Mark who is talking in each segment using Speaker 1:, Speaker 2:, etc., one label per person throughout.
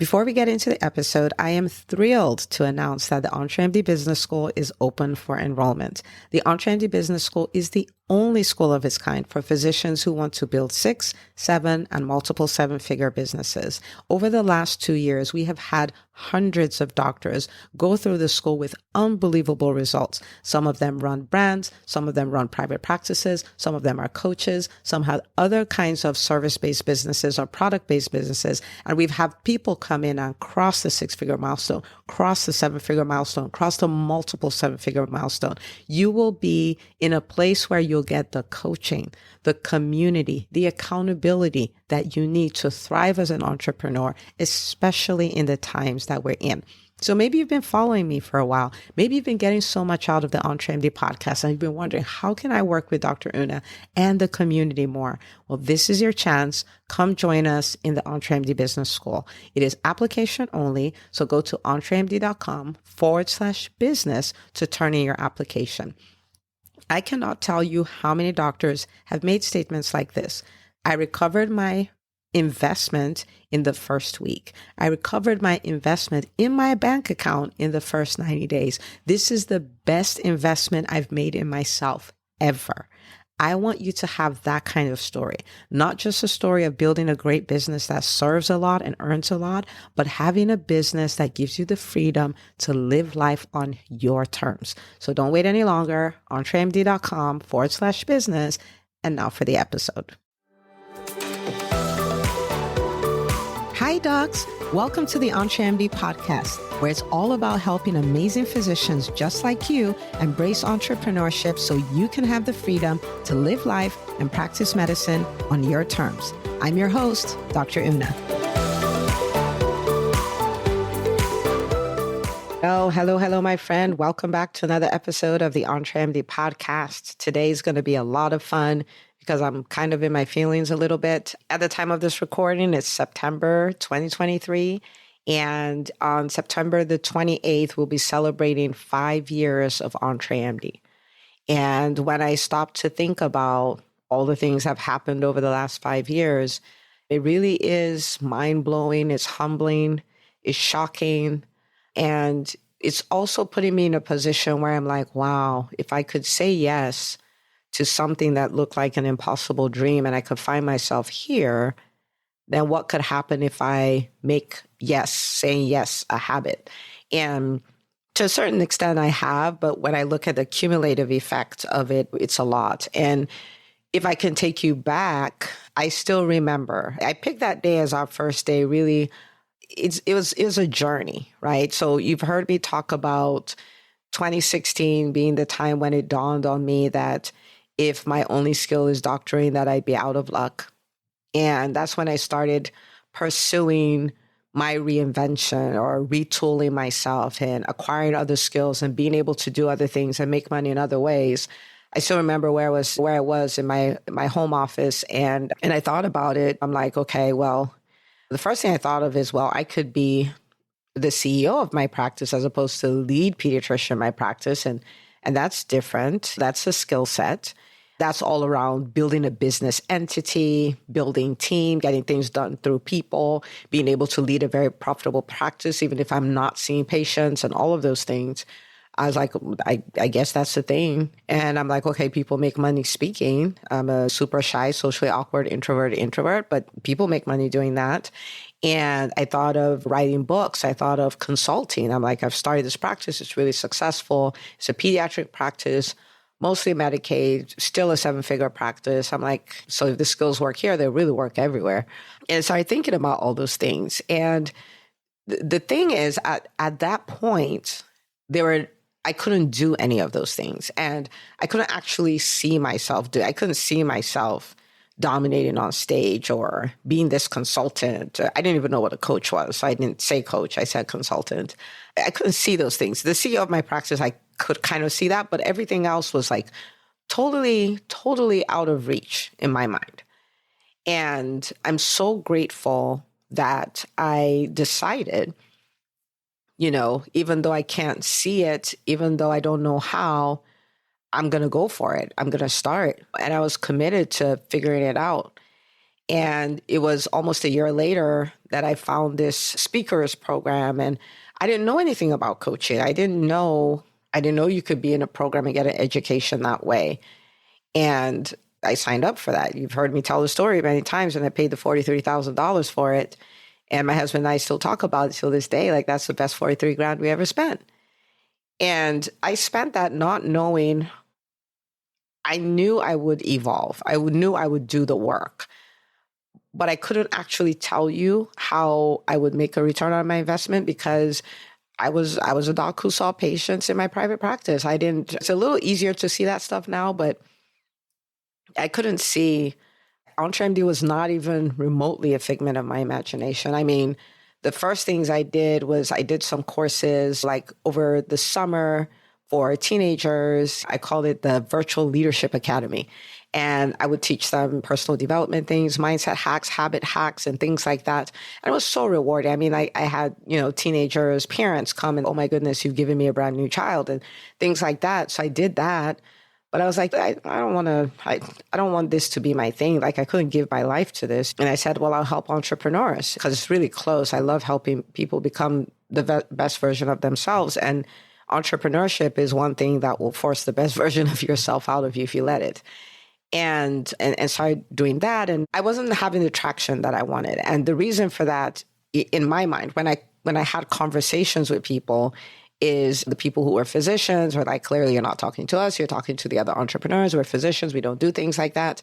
Speaker 1: Before we get into the episode, I am thrilled to announce that the Entremd Business School is open for enrollment. The Entremd Business School is the only school of its kind for physicians who want to build 6, 7, and multiple 7-figure businesses. Over the last 2 years, we have had hundreds of doctors go through the school with unbelievable results. Some of them run brands, some of them run private practices, some of them are coaches, some have other kinds of service-based businesses or product-based businesses. And we've had people come in and cross the 6-figure milestone, cross the 7-figure milestone, cross the multiple 7-figure milestone. You will be in a place where you'll get the coaching, the community, the accountability that you need to thrive as an entrepreneur, especially in the times that we're in. So maybe you've been following me for a while. Maybe you've been getting so much out of the Entremd podcast and you've been wondering, how can I work with Dr. Una and the community more? Well, this is your chance. Come join us in the Entremd Business School. It is application only. So go to entremd.com/business to turn in your application. I cannot tell you how many doctors have made statements like this. I recovered my investment in the first week. I recovered my investment in my bank account in the first 90 days. This is the best investment I've made in myself ever. I want you to have that kind of story, not just a story of building a great business that serves a lot and earns a lot, but having a business that gives you the freedom to live life on your terms. So don't wait any longer. Entremd.com/business. And now for the episode. Hi, docs. Welcome to the Entremd podcast, where it's all about helping amazing physicians just like you embrace entrepreneurship so you can have the freedom to live life and practice medicine on your terms. I'm your host, Dr. Una. Oh, hello, my friend. Welcome back to another episode of the Entremd podcast. Today's going to be a lot of fun because I'm kind of in my feelings a little bit. At the time of this recording, it's September 2023. And on September the 28th, we'll be celebrating 5 years of Entremd. And when I stopped to think about all the things that have happened over the last 5 years, it really is mind-blowing, it's humbling, it's shocking. And it's also putting me in a position where I'm like, wow, if I could say yes to something that looked like an impossible dream and I could find myself here, then what could happen if I make saying yes, a habit? And to a certain extent I have, but when I look at the cumulative effect of it, it's a lot. And if I can take you back, I still remember, I picked that day as our first day. Really, it was a journey, right? So you've heard me talk about 2016 being the time when it dawned on me that if my only skill is doctoring, that I'd be out of luck. And that's when I started pursuing my reinvention or retooling myself and acquiring other skills and being able to do other things and make money in other ways. I still remember where I was in my home office and I thought about it. I'm like, okay, well, the first thing I thought of is, well, I could be the CEO of my practice as opposed to lead pediatrician in my practice. And that's different. That's a skill set. That's all around building a business entity, building team, getting things done through people, being able to lead a very profitable practice, even if I'm not seeing patients and all of those things. I was like, I guess that's the thing. And I'm like, okay, people make money speaking. I'm a super shy, socially awkward introvert, but people make money doing that. And I thought of writing books. I thought of consulting. I'm like, I've started this practice. It's really successful. It's a pediatric practice, mostly Medicaid, still a 7-figure practice. I'm like, so if the skills work here, they really work everywhere. And I started thinking about all those things. And the thing is, at that point, I couldn't do any of those things. And I couldn't actually see myself I couldn't see myself dominating on stage or being this consultant. I didn't even know what a coach was. So I didn't say coach. I said consultant. I couldn't see those things. The CEO of my practice, I could kind of see that, but everything else was like totally out of reach in my mind. And I'm so grateful that I decided, even though I can't see it, even though I don't know how, I'm going to go for it. I'm going to start. And I was committed to figuring it out. And it was almost a year later that I found this speakers program, and I didn't know anything about coaching. I didn't know you could be in a program and get an education that way. And I signed up for that. You've heard me tell the story many times, and I paid the $43,000 for it. And my husband and I still talk about it till this day. Like, that's the best 43 grand we ever spent. And I spent that not knowing. I knew I would evolve. I knew I would do the work, but I couldn't actually tell you how I would make a return on my investment, because I was a doc who saw patients in my private practice. It's a little easier to see that stuff now, but I couldn't see. Entremd was not even remotely a figment of my imagination. I mean, the first things I did was I did some courses like over the summer for teenagers. I called it the Virtual Leadership Academy. And I would teach them personal development things, mindset hacks, habit hacks, and things like that. And it was so rewarding. I mean, I had, teenagers, parents come and, oh my goodness, you've given me a brand new child, and things like that. So I did that. But I was like, I don't want this to be my thing. Like, I couldn't give my life to this. And I said, well, I'll help entrepreneurs because it's really close. I love helping people become the best version of themselves. And entrepreneurship is one thing that will force the best version of yourself out of you if you let it. And started doing that. And I wasn't having the traction that I wanted. And the reason for that, in my mind, when I had conversations with people, is the people who were physicians were like, clearly you're not talking to us, you're talking to the other entrepreneurs. We're physicians, we don't do things like that.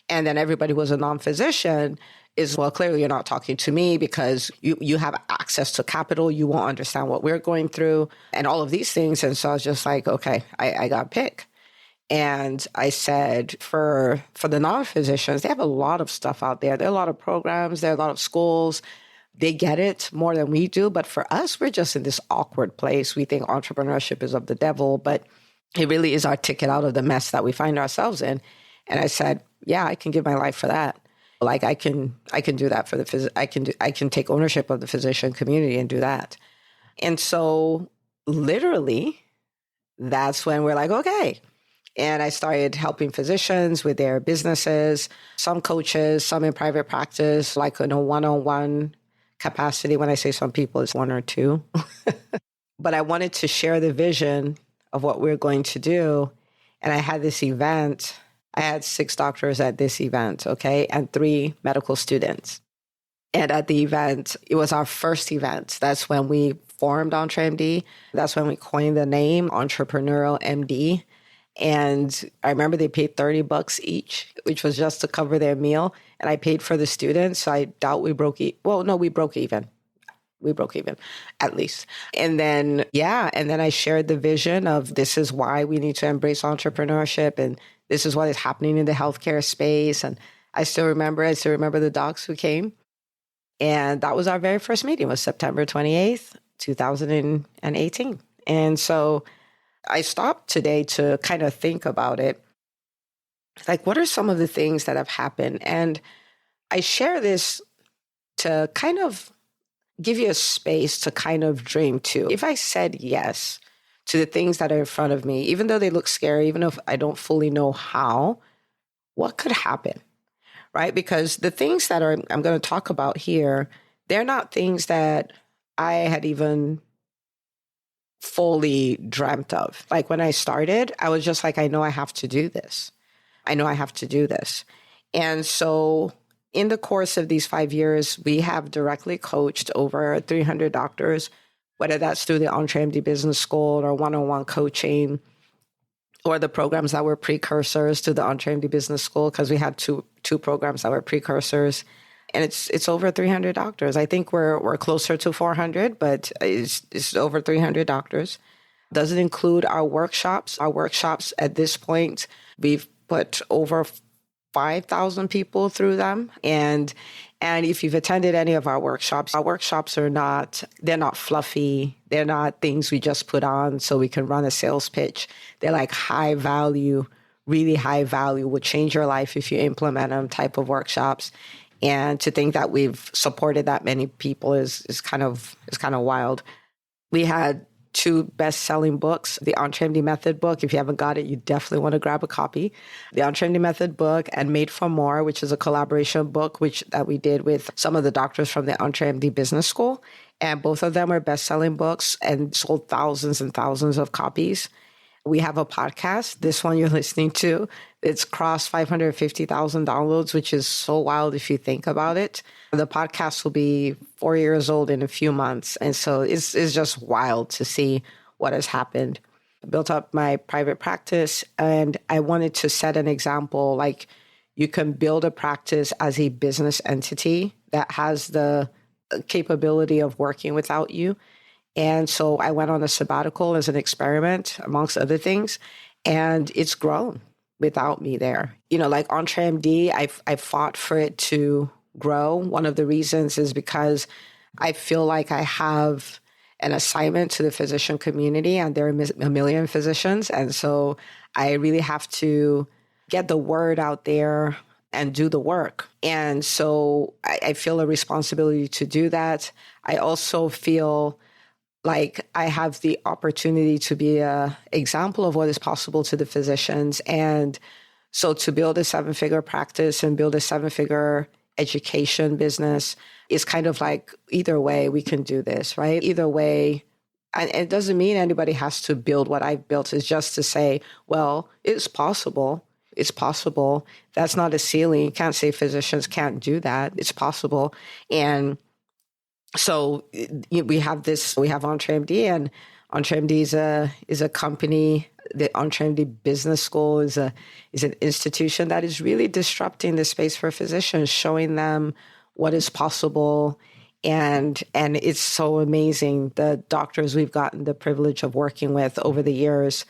Speaker 1: And then everybody who was a non-physician is, well, clearly you're not talking to me because you have access to capital, you won't understand what we're going through, and all of these things. And so I was just like, okay, I got to pick. And I said, for the non-physicians, they have a lot of stuff out there. There are a lot of programs, there are a lot of schools. They get it more than we do. But for us, we're just in this awkward place. We think entrepreneurship is of the devil, but it really is our ticket out of the mess that we find ourselves in. And I said, yeah, I can give my life for that. Like, I can do that for I can take ownership of the physician community and do that. And so literally, that's when we're like, okay. And I started helping physicians with their businesses, some coaches, some in private practice, like in a one-on-one capacity. When I say some people, it's one or two. But I wanted to share the vision of what we're going to do. And I had this event. I had 6 doctors at this event, okay, and 3 medical students. And at the event, it was our first event. That's when we formed Entremd. That's when we coined the name Entrepreneurial MD. And I remember they paid $30 each, which was just to cover their meal. And I paid for the students. So I doubt we broke we broke even. We broke even, at least. And then, I shared the vision of this is why we need to embrace entrepreneurship. And this is what is happening in the healthcare space. And I still remember the docs who came. And that was our very first meeting. It was September 28th, 2018. And so I stopped today to kind of think about it. Like, what are some of the things that have happened? And I share this to kind of give you a space to kind of dream too. If I said yes to the things that are in front of me, even though they look scary, even if I don't fully know how, what could happen, right? Because the things that I'm going to talk about here, they're not things that I had even fully dreamt of. Like, when I started, I was just like, I know I have to do this. And so in the course of these 5 years, we have directly coached over 300 doctors, whether that's through the Entremd Business School or one-on-one coaching, or the programs that were precursors to the Entremd Business School, because we had two programs that were precursors. And it's over 300 doctors. I think we're closer to 400, but it's over 300 doctors. Doesn't include our workshops. Our workshops at this point, we've put over 5,000 people through them. And if you've attended any of our workshops they're not fluffy. They're not things we just put on so we can run a sales pitch. They're like high value, really high value, would change your life if you implement them type of workshops. And to think that we've supported that many people is kind of wild. We had two best-selling books, the Entremd Method book. If you haven't got it, you definitely want to grab a copy. The Entremd Method book and Made for More, which is a collaboration book that we did with some of the doctors from the Entremd Business School. And both of them are best-selling books and sold thousands and thousands of copies. We have a podcast. This one you're listening to, it's crossed 550,000 downloads, which is so wild if you think about it. The podcast will be 4 years old in a few months. And so it's just wild to see what has happened. I built up my private practice, and I wanted to set an example. Like, you can build a practice as a business entity that has the capability of working without you. And so I went on a sabbatical as an experiment, amongst other things, and it's grown without me there. Like Entremd, I fought for it to grow. One of the reasons is because I feel like I have an assignment to the physician community, and there are a million physicians. And so I really have to get the word out there and do the work. And so I feel a responsibility to do that. I also feel like I have the opportunity to be an example of what is possible to the physicians. And so to build a 7-figure practice and build a 7-figure education business is kind of like, either way, we can do this, right? Either way. And it doesn't mean anybody has to build what I've built. It's just to say, well, it's possible. It's possible. That's not a ceiling. You can't say physicians can't do that. It's possible. And so we have Entremd, and Entremd is a company. The Entremd Business School is an institution that is really disrupting the space for physicians, showing them what is possible. And it's so amazing, the doctors we've gotten the privilege of working with over the years,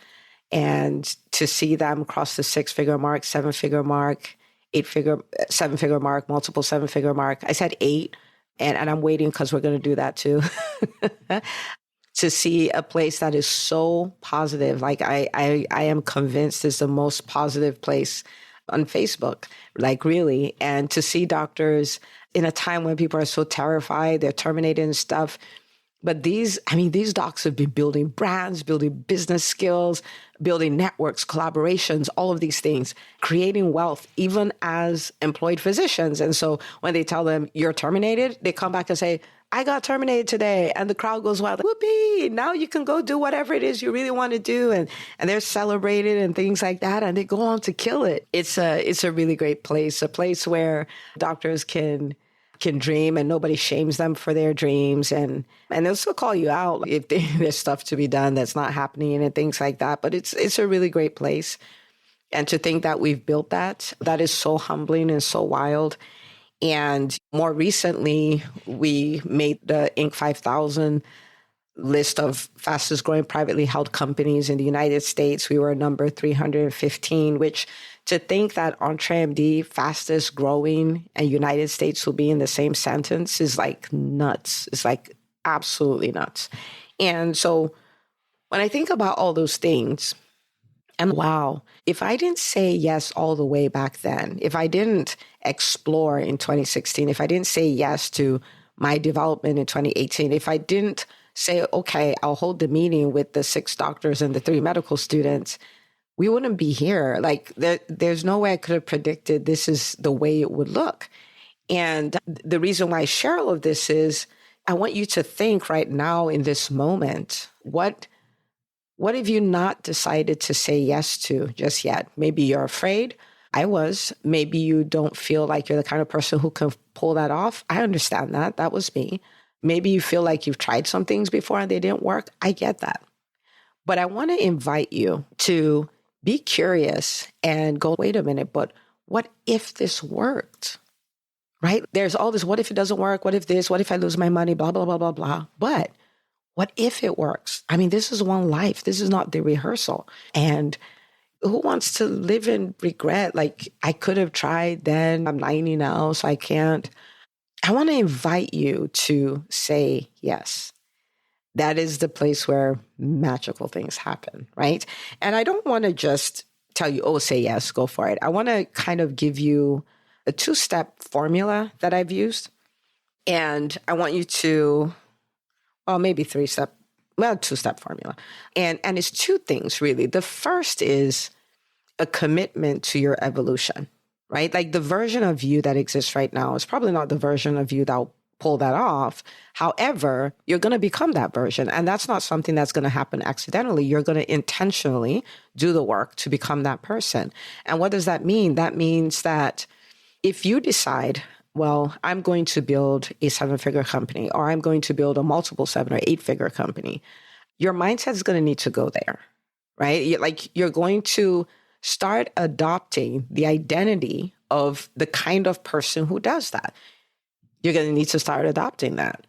Speaker 1: and to see them cross the 6-figure mark, 7-figure mark, 7-figure mark, multiple 7-figure mark. I said 8. And I'm waiting because we're going to do that too, to see a place that is so positive. Like I am convinced is the most positive place on Facebook, like really. And to see doctors in a time when people are so terrified, they're terminated and stuff. But these docs have been building brands, building business skills, building networks, collaborations, all of these things, creating wealth, even as employed physicians. And so when they tell them you're terminated, they come back and say, I got terminated today. And the crowd goes wild, whoopee, now you can go do whatever it is you really want to do. And they're celebrated and things like that. And they go on to kill it. It's a really great place, a place where doctors can dream and nobody shames them for their dreams. And they'll still call you out if there's stuff to be done that's not happening and things like that. But it's a really great place. And to think that we've built that is so humbling and so wild. And more recently, we made the Inc. 5000 list of fastest growing privately held companies in the United States. We were number 315, which to think that Entremd, fastest growing and United States will be in the same sentence is like nuts. It's like absolutely nuts. And so when I think about all those things, and wow, if I didn't say yes all the way back then, if I didn't explore in 2016, if I didn't say yes to my development in 2018, if I didn't say, okay, I'll hold the meeting with the 6 doctors and the 3 medical students, we wouldn't be here. Like there's no way I could have predicted this is the way it would look. And the reason why I share all of this is I want you to think right now in this moment, what have you not decided to say yes to just yet? Maybe you're afraid. I was. Maybe you don't feel like you're the kind of person who can pull that off. I understand that. That was me. Maybe you feel like you've tried some things before and they didn't work. I get that. But I want to invite you to be curious and go, wait a minute, but what if this worked? Right? There's all this, what if it doesn't work? What if this? What if I lose my money? Blah, blah, blah, blah, blah. But what if it works? I mean, this is one life. This is not the rehearsal. And who wants to live in regret? Like, I could have tried then. I'm 90 now, so I can't. I want to invite you to say yes. That is the place where magical things happen, right? And I don't want to just tell you, oh, say yes, go for it. I want to kind of give you a 2-step formula that I've used. And I want you to, well, maybe 3-step, well, two-step formula. And it's two things, really. The first is a commitment to your evolution, right? Like the version of you that exists right now is probably not the version of you that will pull that off. However, you're going to become that version. And that's not something that's going to happen accidentally. You're going to intentionally do the work to become that person. And what does that mean? That means that if you decide, well, I'm going to build a 7-figure company, or I'm going to build a multiple 7 or 8-figure company, your mindset is going to need to go there, right? Like you're going to start adopting the identity of the kind of person who does that. You're going to need to start adopting that.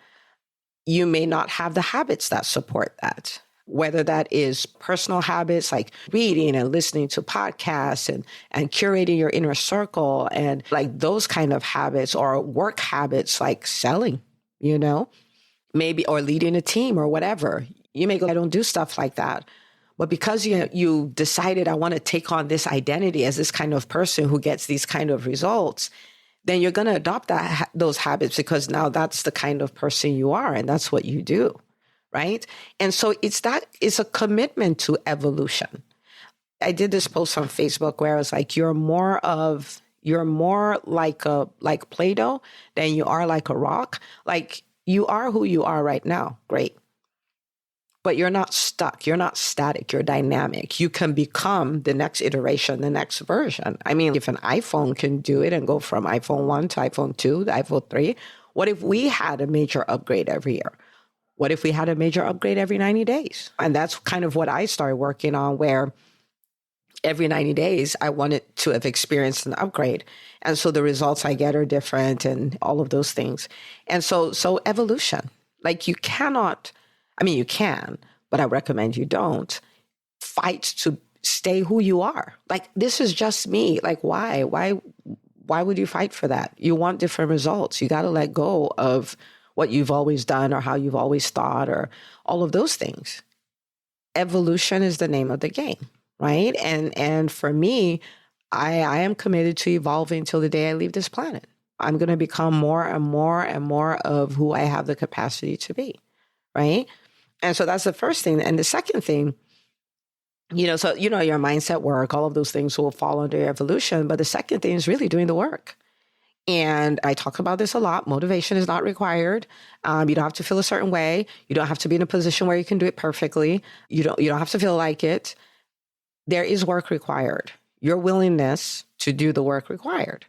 Speaker 1: You may not have the habits that support that, whether that is personal habits like reading and listening to podcasts and curating your inner circle and like those kind of habits, or work habits like selling, maybe, or leading a team or whatever. You may go, I don't do stuff like that. But because you decided, I want to take on this identity as this kind of person who gets these kind of results, then you're going to adopt those habits, because now that's the kind of person you are and that's what you do, right? And so it's a commitment to evolution. I did this post on Facebook where I was like, you're more like Play-Doh than you are like a rock. Like you are who you are right now. Great. But you're not stuck. You're not static. You're dynamic. You can become the next iteration, the next version. I mean, if an iPhone can do it and go from iPhone 1 to iPhone 2 to iPhone 3, what if we had a major upgrade every year? What if we had a major upgrade every 90 days? And that's kind of what I started working on, where every 90 days, I wanted to have experienced an upgrade. And so the results I get are different and all of those things. And so evolution, like you cannot... I mean, you can, but I recommend you don't fight to stay who you are. Like, this is just me. Like, why? Why would you fight for that? You want different results. You got to let go of what you've always done or how you've always thought or all of those things. Evolution is the name of the game, right? And for me, I am committed to evolving till the day I leave this planet. I'm going to become more and more and more of who I have the capacity to be, right? And so that's the first thing. And the second thing, your mindset work, all of those things will fall under your evolution. But the second thing is really doing the work. And I talk about this a lot. Motivation is not required. You don't have to feel a certain way. You don't have to be in a position where you can do it perfectly. You don't have to feel like it. There is work required. Your willingness to do the work required.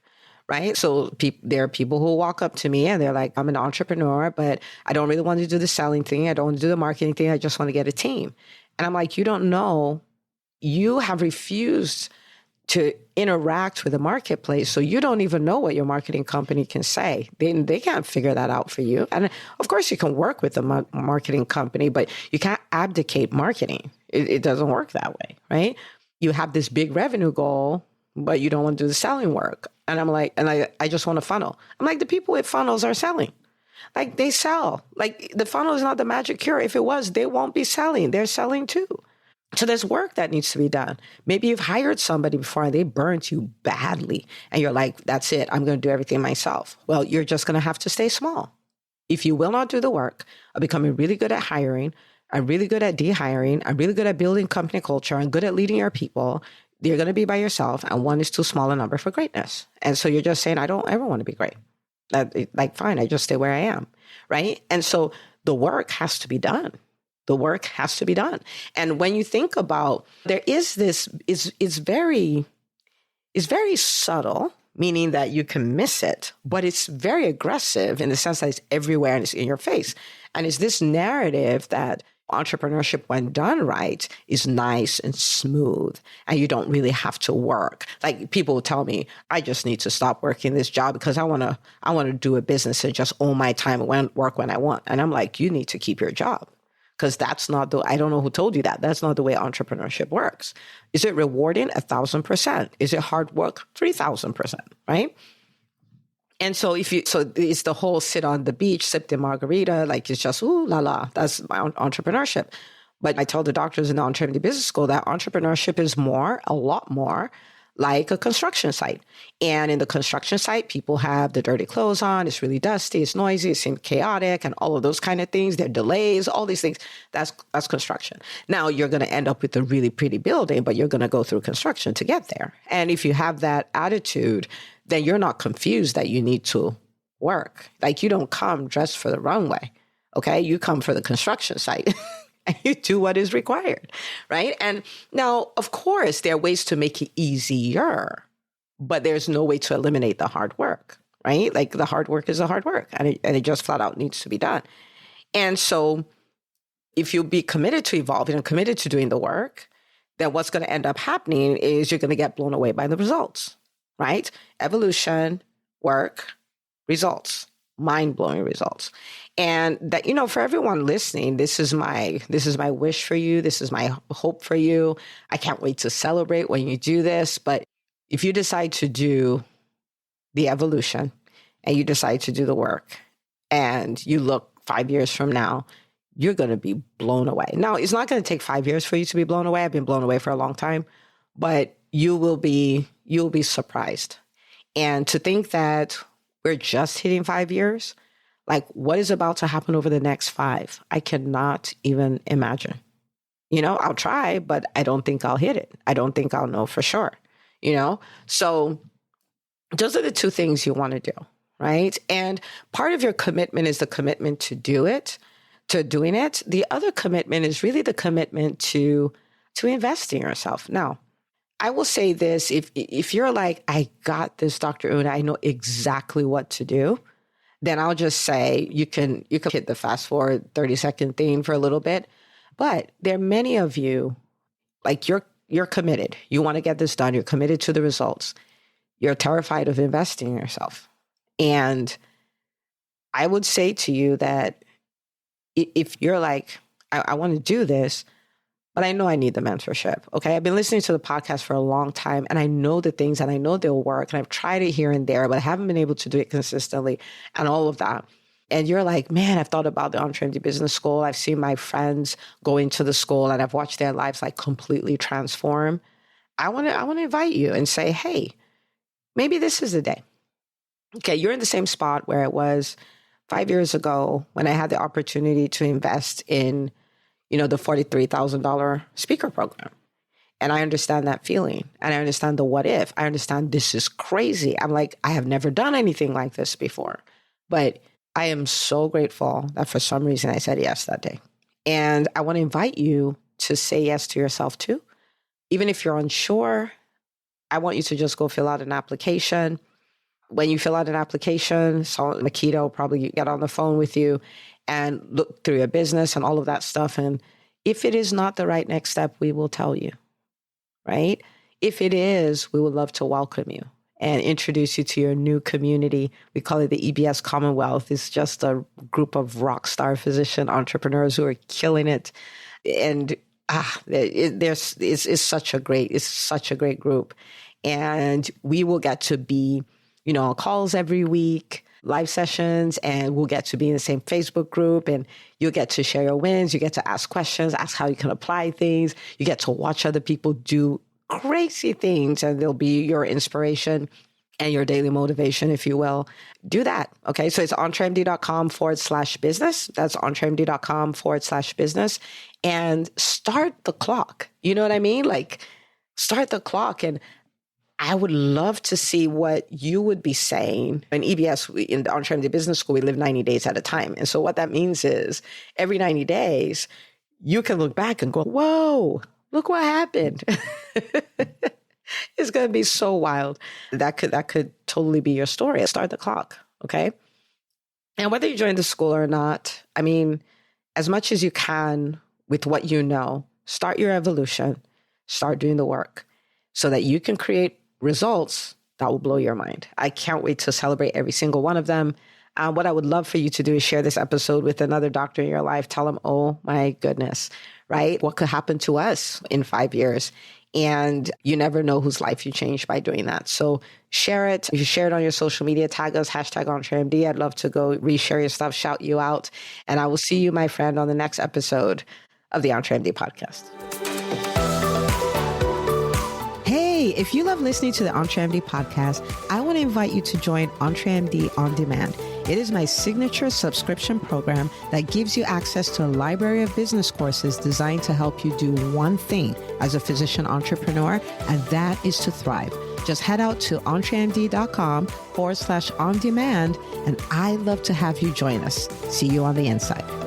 Speaker 1: Right? So there are people who walk up to me and they're like, I'm an entrepreneur, but I don't really want to do the selling thing. I don't want to do the marketing thing. I just want to get a team. And I'm like, you don't know. You have refused to interact with the marketplace. So you don't even know what your marketing company can say. They can't figure that out for you. And of course you can work with the marketing company, but you can't abdicate marketing. It doesn't work that way, right? You have this big revenue goal, but you don't want to do the selling work. And I'm like, I just want a funnel. I'm like, the people with funnels are selling. Like they sell. Like the funnel is not the magic cure. If it was, they won't be selling. They're selling too. So there's work that needs to be done. Maybe you've hired somebody before and they burnt you badly. And you're like, that's it. I'm going to do everything myself. Well, you're just going to have to stay small. If you will not do the work of becoming really good at hiring, I'm really good at de-hiring, I'm really good at building company culture, I'm good at leading your people, you're going to be by yourself, and one is too small a number for greatness. And so you're just saying, I don't ever want to be great. Fine, I just stay where I am, right? And so the work has to be done. The work has to be done. And when you think about, there is this, is very subtle, meaning that you can miss it, but it's very aggressive in the sense that it's everywhere and it's in your face. And it's this narrative that entrepreneurship, when done right, is nice and smooth, and you don't really have to work. Like people will tell me, I just need to stop working this job because I want to do a business and just own my time and work when I want. And I'm like, you need to keep your job, because that's not I don't know who told you that. That's not the way entrepreneurship works. Is it rewarding? 1,000%. Is it hard work? 3,000%, right? And so it's the whole sit on the beach, sip the margarita, like it's just, ooh, la la, that's my entrepreneurship. But I tell the doctors in the Entremd Business School that entrepreneurship is a lot more like a construction site. And in the construction site, people have the dirty clothes on. It's really dusty. It's noisy. It seems chaotic and all of those kind of things. There are delays, all these things. That's construction. Now you're going to end up with a really pretty building, but you're going to go through construction to get there. And if you have that attitude, then you're not confused that you need to work. Like you don't come dressed for the runway. Okay. You come for the construction site. And you do what is required, right? And now, of course, there are ways to make it easier, but there's no way to eliminate the hard work, right? Like the hard work is the hard work, and it just flat out needs to be done. And so if you be committed to evolving and committed to doing the work, then what's going to end up happening is you're going to get blown away by the results, right? Evolution, work, results, mind-blowing results. And that, for everyone listening, this is my wish for you. This is my hope for you. I can't wait to celebrate when you do this. But if you decide to do the evolution and you decide to do the work and you look 5 years from now, you're going to be blown away. Now, it's not going to take 5 years for you to be blown away. I've been blown away for a long time, but you'll be surprised. And to think that we're just hitting 5 years, like what is about to happen over the next 5? I cannot even imagine. I'll try, but I don't think I'll hit it. I don't think I'll know for sure, So those are the two things you want to do, right? And part of your commitment is the commitment to do it, to doing it. The other commitment is really the commitment to invest in yourself. Now, I will say this, if you're like, I got this, Dr. Una, I know exactly what to do, then I'll just say you can hit the fast forward 30-second thing for a little bit. But there are many of you, like you're committed. You want to get this done. You're committed to the results. You're terrified of investing in yourself. And I would say to you that if you're like, I want to do this, but I know I need the mentorship. Okay. I've been listening to the podcast for a long time and I know the things and I know they'll work and I've tried it here and there, but I haven't been able to do it consistently and all of that. And you're like, man, I've thought about the Entremd Business School. I've seen my friends go into the school and I've watched their lives like completely transform. I want to invite you and say, hey, maybe this is the day. Okay. You're in the same spot where it was 5 years ago when I had the opportunity to invest in the $43,000 speaker program. And I understand that feeling. And I understand the what if. I understand this is crazy. I'm like, I have never done anything like this before. But I am so grateful that for some reason I said yes that day. And I want to invite you to say yes to yourself too. Even if you're unsure, I want you to just go fill out an application. When you fill out an application, Makita will probably get on the phone with you and look through your business and all of that stuff. And if it is not the right next step, we will tell you, right? If it is, we would love to welcome you and introduce you to your new community. We call it the EBS Commonwealth. It's just a group of rock star physician entrepreneurs who are killing it. And it's such a great group. And we will get to be, on calls every week, live sessions, and we'll get to be in the same Facebook group, and you'll get to share your wins. You get to ask questions, ask how you can apply things. You get to watch other people do crazy things, and they'll be your inspiration and your daily motivation, if you will. Do that. Okay. So it's entremd.com/business. That's entremd.com/business, and start the clock. You know what I mean? Like start the clock. And I would love to see what you would be saying. In EBS, in the Entremd Business School, we live 90 days at a time. And so what that means is every 90 days, you can look back and go, whoa, look what happened. It's going to be so wild. That could totally be your story. Start the clock. Okay. And whether you join the school or not, I mean, as much as you can with what you know, start your evolution, start doing the work so that you can create results that will blow your mind. I can't wait to celebrate every single one of them. What I would love for you to do is share this episode with another doctor in your life. Tell them, oh my goodness, right? What could happen to us in 5 years? And you never know whose life you change by doing that. So share it. If you share it on your social media, tag us, #EntreMD. I'd love to go reshare your stuff, shout you out. And I will see you, my friend, on the next episode of the Entremd podcast.
Speaker 2: Hey,
Speaker 1: if you love listening to the Entremd podcast, I want to invite you to join Entremd On Demand. It is my signature subscription program that gives you access to a library of business courses designed to help you do one thing as a physician entrepreneur, and that is to thrive. Just head out to entremd.com/on demand, and I'd love to have you join us. See you on the inside.